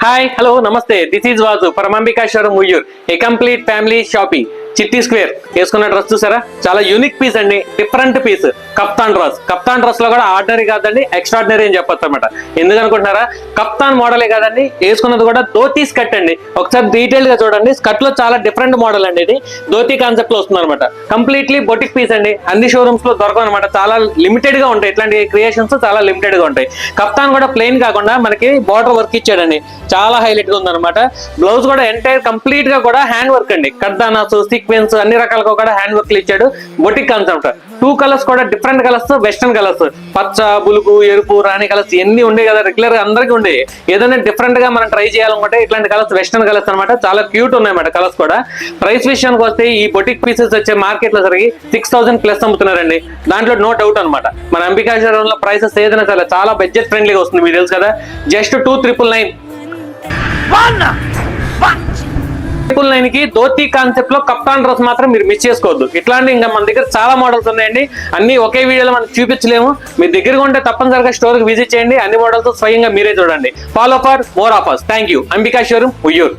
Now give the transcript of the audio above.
hi hello నమస్తే this is Vaju from Ambika showroom Uyyur a complete family shopping చిట్టి square వేసుకున్న dress చూసారా చాలా యూనిక్ పీస్ అండి డిఫరెంట్ పీస్ కప్తాన్ డ్రెస్ లో కూడా ఆర్డినరీ కాదండి ఎక్స్ట్రాడినరీ అని చెప్పొచ్చు అనమాట ఎందుకనుకుంటున్నారా కప్తాన్ మోడలే కాదండి వేసుకున్నది కూడా ధోతీ స్కర్ట్ అండి ఒకసారి డీటెయిల్ గా చూడండి స్కర్ట్ లో చాలా డిఫరెంట్ మోడల్ అండి ఇది ధోతీ కాన్సెప్ట్ లో వస్తుంది అనమాట కంప్లీట్లీ బొటిక్ పీస్ అండి అన్ని షోరూమ్స్ లో దొరకవు అనమాట చాలా లిమిటెడ్ గా ఉంటాయి ఇట్లాంటి క్రియేషన్స్ చాలా లిమిటెడ్ గా ఉంటాయి కప్తాన్ కూడా ప్లెయిన్ కాకుండా మనకి బార్డర్ వర్క్ ఇచ్చాడండి చాలా హైలైట్ గా ఉందన్నమాట బ్లౌజ్ కూడా ఎంటైర్ కంప్లీట్ గా కూడా హ్యాండ్ వర్క్ అండి కడ్దానాస్ సీక్వెన్స్ అన్ని రకాలుగా కూడా హ్యాండ్ వర్క్ ఇచ్చాడు బొటిక్ కాన్సెప్ట్ 2 కలర్స్ కూడా డిఫరెంట్ కలర్స్ వెస్టర్న్ కలర్స్ పచ్చ బులుగు ఎరుపు రాణి కలర్స్ ఎన్ని ఉండే కదా రెగ్యులర్ గా అందరికీ ఉండే ఏదైనా డిఫరెంట్ గా మనం ట్రై చేయాలనుకుంటే ఇట్లాంటి కలర్స్ వెస్టర్న్ కలర్స్ అనమాట చాలా క్యూట్ ఉన్నాయన్నమాట కలర్స్ కూడా ప్రైస్ విషయానికి వస్తే ఈ బొటిక్ పీసెస్ వచ్చే మార్కెట్ లో సరికి 6,000 ప్లస్ అమ్ముతున్నారండి దాంట్లో నో డౌట్ అనమాట మన అంబికా షోరూమ్ లో ప్రైసెస్ ఏదైనా సరే చాలా బడ్జెట్ ఫ్రెండ్లీగా వస్తుంది మీకు తెలుసు కదా జస్ట్ 2,999 కి ధోతీ కాన్సెప్ట్ లో కప్తాన్ డ్రెస్ మాత్రం మీరు మిస్ చేసుకోవద్దు ఇట్లాంటి ఇంకా మన దగ్గర చాలా మోడల్స్ ఉన్నాయండి అన్ని ఒకే వీడియోలో మనం చూపించలేము మీ దగ్గరగా ఉంటే తప్పనిసరిగా స్టోర్ కి విజిట్ చేయండి అన్ని మోడల్స్ స్వయంగా మీరే చూడండి follow for more offers thank you Ambika showroom Vuyyuru